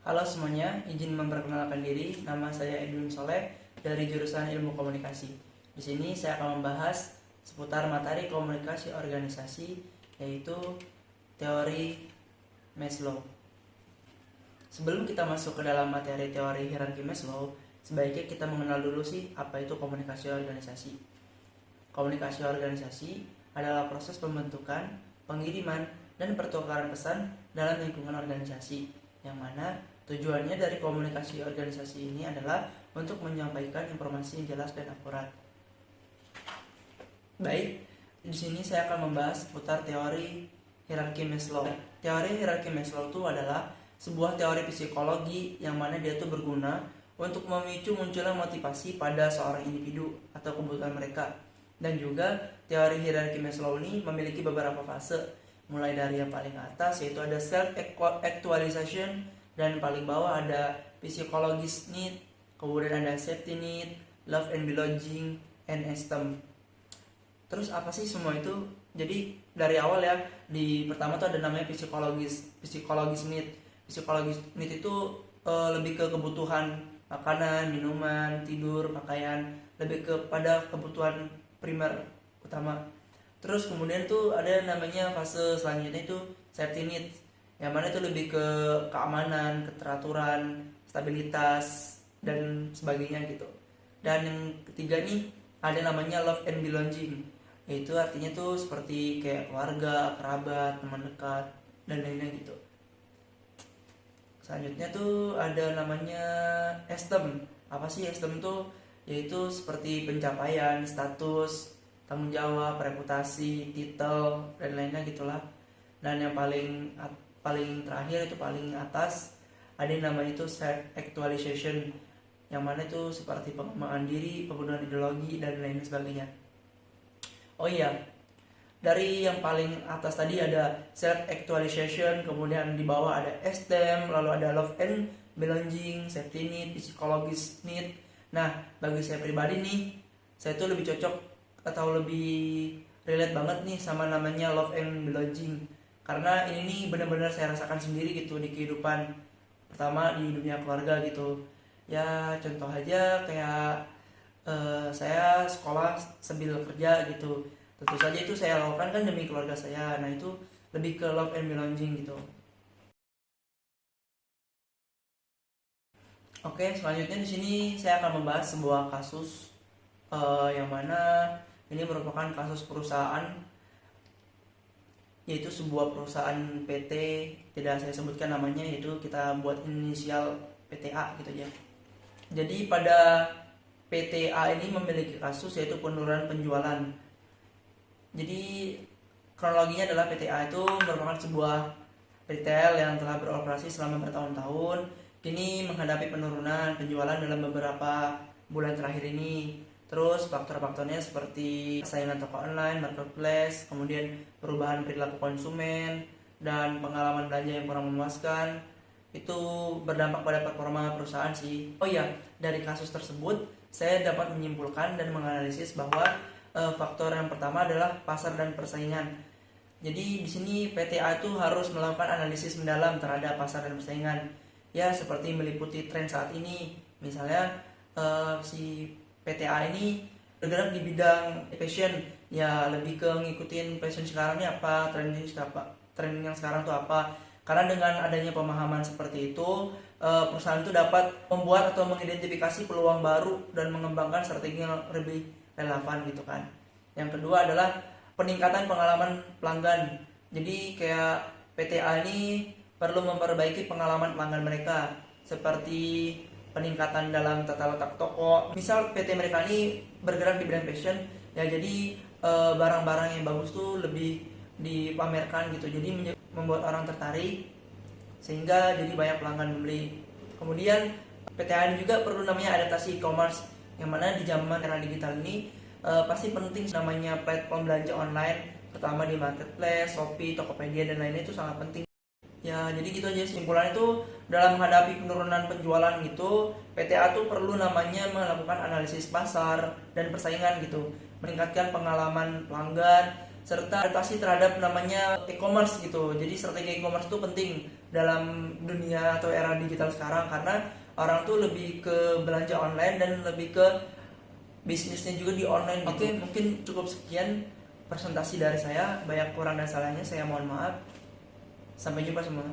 Halo semuanya, izin memperkenalkan diri. Nama saya Edwin Soleh dari jurusan Ilmu Komunikasi. Di sini saya akan membahas seputar materi komunikasi organisasi, yaitu teori Maslow. Sebelum kita masuk ke dalam materi teori hierarki Maslow, sebaiknya kita mengenal dulu sih apa itu komunikasi organisasi. Komunikasi organisasi adalah proses pembentukan, pengiriman, dan pertukaran pesan dalam lingkungan organisasi, yang mana tujuannya dari komunikasi organisasi ini adalah untuk menyampaikan informasi yang jelas dan akurat. Baik, di sini saya akan membahas seputar teori hierarki Maslow. Teori hierarki Maslow itu adalah sebuah teori psikologi yang mana dia itu berguna untuk memicu munculnya motivasi pada seorang individu atau kebutuhan mereka. Dan juga teori hierarki Maslow ini memiliki beberapa fase, mulai dari yang paling atas yaitu ada self actualization, dan paling bawah ada psikologis need, kemudian ada safety need, love and belonging, and esteem. Terus apa sih semua itu? Jadi dari awal ya, di pertama tuh ada namanya psikologis need. Psikologis need itu lebih ke kebutuhan makanan, minuman, tidur, pakaian, lebih kepada kebutuhan primer utama. Terus kemudian tuh ada namanya fase selanjutnya itu safety need, yang mana itu lebih ke keamanan, keteraturan, stabilitas, dan sebagainya gitu. Dan yang ketiga nih ada namanya love and belonging, yaitu artinya tuh seperti kayak keluarga, kerabat, teman dekat, dan lainnya gitu. Selanjutnya tuh ada namanya esteem. Apa sih esteem tuh? Yaitu seperti pencapaian, status, tanggung jawab, reputasi, titel, dan lainnya gitulah. Dan yang paling terakhir itu paling atas ada yang namanya itu self actualization, yang mana itu seperti pengembangan diri, pembentukan ideologi, dan lain sebagainya. Oh iya, dari yang paling atas tadi ada self actualization, kemudian di bawah ada esteem, lalu ada love and belonging, safety need, psikologis need. Nah, bagi saya pribadi nih, saya tuh lebih cocok atau lebih relate banget nih sama namanya love and belonging, karena ini nih benar-benar saya rasakan sendiri gitu di kehidupan. Pertama di dunia keluarga gitu ya, contoh aja kayak saya sekolah sambil kerja gitu, tentu saja itu saya lakukan kan demi keluarga saya. Nah itu lebih ke love and belonging gitu. Oke, selanjutnya di sini saya akan membahas sebuah kasus yang mana ini merupakan kasus perusahaan, yaitu sebuah perusahaan PT, tidak saya sebutkan namanya, yaitu kita buat inisial PTA gitu ya. Jadi pada PTA ini memiliki kasus yaitu penurunan penjualan. Jadi kronologinya adalah PTA itu merupakan sebuah retail yang telah beroperasi selama bertahun-tahun, kini menghadapi penurunan penjualan dalam beberapa bulan terakhir ini. Terus faktor-faktornya seperti saingan toko online, marketplace, kemudian perubahan perilaku konsumen, dan pengalaman belanja yang kurang memuaskan. Itu berdampak pada performa perusahaan sih. Oh iya, dari kasus tersebut saya dapat menyimpulkan dan menganalisis bahwa faktor yang pertama adalah pasar dan persaingan. Jadi di sini PTA itu harus melakukan analisis mendalam terhadap pasar dan persaingan. Ya, seperti meliputi tren saat ini. Misalnya si PTA ini bergerak di bidang fashion, ya lebih ke ngikutin fashion sekarang ini apa, tren yang sekarang tuh apa. Karena dengan adanya pemahaman seperti itu, perusahaan itu dapat membuat atau mengidentifikasi peluang baru dan mengembangkan strategi yang lebih relevan gitu kan. Yang kedua adalah peningkatan pengalaman pelanggan. Jadi kayak PTA ini perlu memperbaiki pengalaman pelanggan mereka, seperti peningkatan dalam tata letak toko. Misal PT mereka ini bergerak di bidang fashion, ya jadi barang-barang yang bagus tuh lebih dipamerkan gitu. Jadi membuat orang tertarik sehingga jadi banyak pelanggan membeli. Kemudian PTA ini juga perlu namanya adaptasi e-commerce, yang mana di zaman era digital ini pasti penting namanya platform belanja online, terutama di marketplace, Shopee, Tokopedia, dan lainnya itu sangat penting. Ya, jadi gitu aja simpulan itu, dalam menghadapi penurunan penjualan gitu, PTA tuh perlu namanya melakukan analisis pasar dan persaingan gitu, meningkatkan pengalaman pelanggan, serta adaptasi terhadap namanya e-commerce gitu. Jadi strategi e-commerce itu penting dalam dunia atau era digital sekarang, karena orang tuh lebih ke belanja online dan lebih ke bisnisnya juga di online gitu. Oke, mungkin cukup sekian presentasi dari saya. Banyak kurang dan salahnya saya mohon maaf. Sampai jumpa semua.